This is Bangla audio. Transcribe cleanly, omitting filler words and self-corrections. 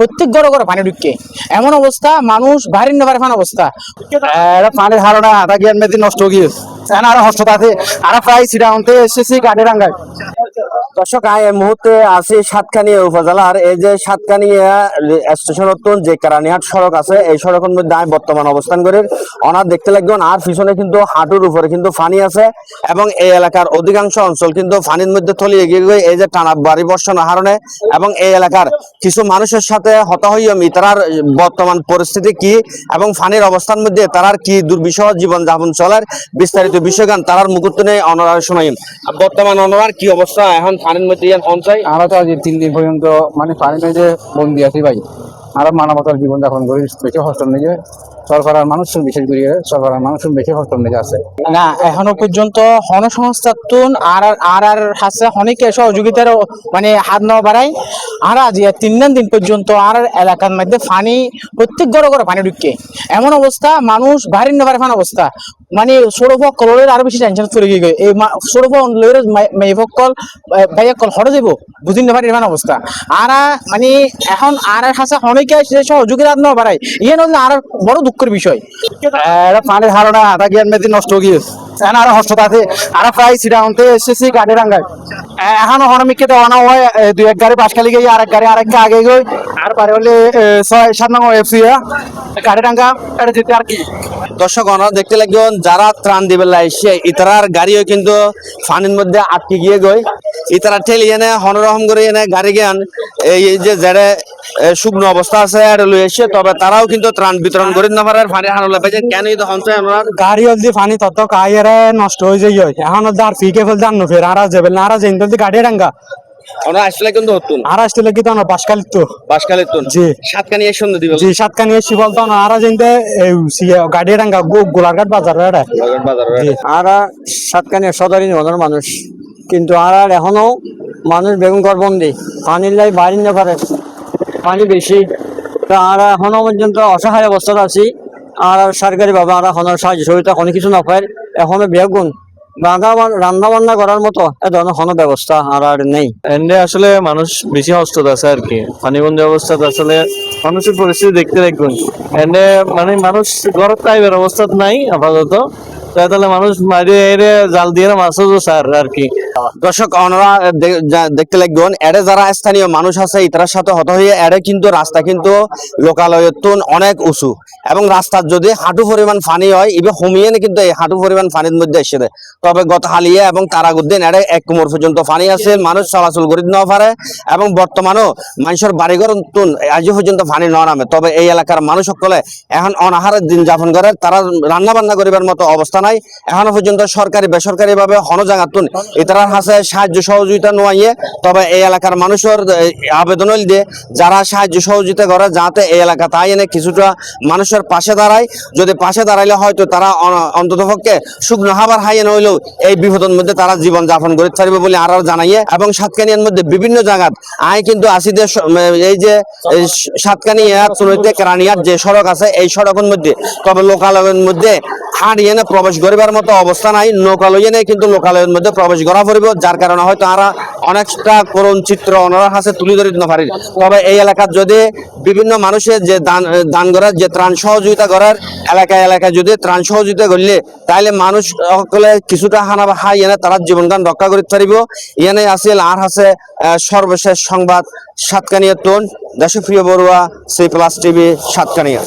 প্রত্যেক ঘরে ঘরে পানি ঢুকে এমন অবস্থা, মানুষ বাইরে না পারে অবস্থা। পানির ধারণা আধা জ্ঞান মেদিন নষ্ট গিয়ে আরো হস্ত আছে আর প্রায় সিরাউন্ডে এসেছি গাড়ি রাঙ্গায়। দর্শক এই মুহূর্তে আছি সাতকানিয়া উপজেলার এই যে সাতকানিয়া স্টেশন নতুন যে কেরানীহাট সড়ক আছে, এই সড়কের মধ্যে আমি বর্তমান অবস্থান করি। অনার দেখতে লাগবেন আর পিছনে কিন্তু হাঁটুর উপরে কিন্তু পানি আছে এবং এই এলাকার অধিকাংশ অঞ্চল কিন্তু পানির মধ্যে তলিয়ে গিয়ে এই যে টানা বাড়ি বর্ষণের কারণে এবং এই এলাকার কিছু মানুষের সাথে হতাহইয়মি তার বর্তমান পরিস্থিতি কি এবং পানির অবস্থার মধ্যে তার কি দুর্বিষহ জীবন যাপন চলার বিস্তারিত বিষয়গান তার মুহূর্ত নেই অনার সময়। বর্তমান অনার কি অবস্থা এখন পানির মধ্যে পৌঁছায়? আমরা তো আজ 3 দিন পর্যন্ত মানে পানি যে বন্দি আছি ভাই, আর মানবতার জীবন যাপন করি বেশি হস্টেল নিয়ে সরকারের মানুষ বিশেষ করে সরকারের মানুষ বেশি হস্টেল নিয়ে আছে না। এখনো পর্যন্ত গণসংস্থা আর আর আর হাসে অনেকে সহযোগিতার মানে হাত নেওয়া বাড়ায়। আর আজ 3 দিন পর্যন্ত আর এলাকার মধ্যে পানি প্রত্যেক ঘরে ঘরে পানি ঢুকে এমন অবস্থা, মানুষ বাইরে না পারে অবস্থা। মানে সৌরভ কলের আরো বেশি টেনশন চলে গিয়ে এই সৌরভ মেয়েভকল ভাইয়াকল হরে যাব বুঝিন না পারি এমন অবস্থা। আর মানে এখন আর হাসে অনেকে সহযোগিতা হাত নেওয়া বাড়ায়, ইয়ে নয় আর বড় দুঃখের বিষয়। পানির ধারণা আধা জ্ঞান মেদিন নষ্ট গিয়ে আরো হস্ত আছে আর প্রায় সিরাউন্ডে এসেছি গাড়ি রাঙ্গায়। এখনো হনমিকে দেওয়ানো হয় 2-1 গাড়ি পাশখালি গিয়ে আরেক গাড়ি আরেকটা আগে গই আর পারে হলে 6-7 নম্বর এফসি গাড়ি রাঙ্গা এটা যেতে আর কি। দর্শক অনারা দেখতে লাগবেন যারা ত্রাণ দিবে লাইসে ইতারার গাড়িও কিন্তু পানির মধ্যে আটকে গিয়ে গই ইতারা ঠেলি এনে হনরহম করে এনে গাড়ি জ্ঞান এই যে যারা শুকনো অবস্থা আছে এটা লই এসে, তবে তারাও কিন্তু ত্রাণ বিতরণ করে না পারে পানি হানলে পাইছে কেন এই তখন ওনার গাড়ি হলদি পানি তত কাইয়ারে নষ্ট হয়ে যায় এখন আর ফিকে ফেল জানো ফের আর যাবে না আর যেন গাড়ি রাঙ্গা আমরা আসলে কিন্তু হতুন আর আসলে কি তো না বাসকালিত তো বাসকালের তুন জি সাতকানি এর সুন্দর দিবে জি সাতকানি এসে বলতো না আর যেনতে গাড়ি রাঙ্গা গোলাঘাট বাজার এটা আর সাতকানি সদরই নিবন্ধন মানুষ কিন্তু আর এখনো মানুষ বেগুন করবন্দি পানির লাই বাইরে না পারে পানি বেশি তো আর এখনো পর্যন্ত অসহায় অবস্থাতে আছি। আর সরকারি ভাবে আর এখনো সাহায্য সহযোগিতা কোনো কিছু না পায়, এখনো বেগুন রান্না বান্না করার মতো এ ধরনের কোনো ব্যবস্থা আর নেই। এন্ডে আসলে মানুষ বেশি হস্তত আছে আর কি পানিবন্দি অবস্থাতে আসলে মানুষের পরিস্থিতি দেখতে দেখবেন এন্ডে মানে মানুষ ঘরের টাইপের অবস্থা নাই আপাতত, তাহলে মানুষ মারিয়ে জাল দিয়ে মাছ স্যার আর কি। দর্শক ওনারা দেখতে লাগবেন এড়ে যারা স্থানীয় মানুষ আছে ইতার সাথে হত হয়ে এড়ে কিন্তু রাস্তা কিন্তু লোকালয়তুন অনেক উঁচু এবং রাস্তার যদি হাঁটু পরিমাণ পানি হয় এবার হমিয়ে কিন্তু এই হাঁটু পরিমাণ পানির মধ্যে এসে দেয়। তবে গত হালিয়ে এবং তারাগুদ্দিন এড়ে 1 কোমর পর্যন্ত পানি আছে, মানুষ চলাচল করে না পারে এবং বর্তমানেও মানুষের বাড়িঘর আজ পর্যন্ত পানি ন নামে। তবে এই এলাকার মানুষ সকলে এখন অনাহারের দিন যাপন করে, তারা রান্না বান্না করিবার মতো অবস্থা নাই। এখনো পর্যন্ত সরকারি বেসরকারি ভাবে হন জায়গাতুন ইতারার হাতে সাহায্য সহযোগিতা নোয়াইয়ে, তবে এই এলাকার মানুষের আবেদন হইল দিয়ে যারা সাহায্য সহযোগিতা করে যাতে এই এলাকা তাই এনে কিছুটা মানুষের পাশে দাঁড়ায়। যদি পাশে দাঁড়াইলে হয়তো তারা অন্তত পক্ষে শুকনো খাবার হাইয়ে নইলেও এই বিপদের মধ্যে তারা জীবন যাপন করে থাকবে বলে আরো জানাইয়ে। এবং সাতকানিয়ার মধ্যে বিভিন্ন জায়গাত কিন্তু আসিদের এই যে সাতকানিয়া চুনইতে কেরানীহাট যে সড়ক আছে এই সড়কের মধ্যে তবে লোকালয়ের মধ্যে হাঁড়িয়ে না প্রবেশ করিবার মতো অবস্থা নাই, নৌকালয়ে নেই কিন্তু লোকালয়ের মধ্যে প্রবেশ করা পড়বে, যার কারণে হয়তো আমরা অনেকটা করুণ চিত্র ওনার কাছে তুলে ধরে দিতে পারি। তবে এই এলাকার যদি বিভিন্ন মানুষের যে দান করার যে ত্রাণ সহযোগিতা করার এলাকায় এলাকায় যদি ত্রাণ সহযোগিতা করলে তাহলে মানুষ সকলে কিছুটা হানা হাই এনে তারা জীবনগান রক্ষা করতে পারিব। এনে আসিল আর আছে সর্বশেষ সংবাদ সাতকানিয়া তুন দেশপ্রিয় বড়ুয়া C+ TV সাতকানিয়া।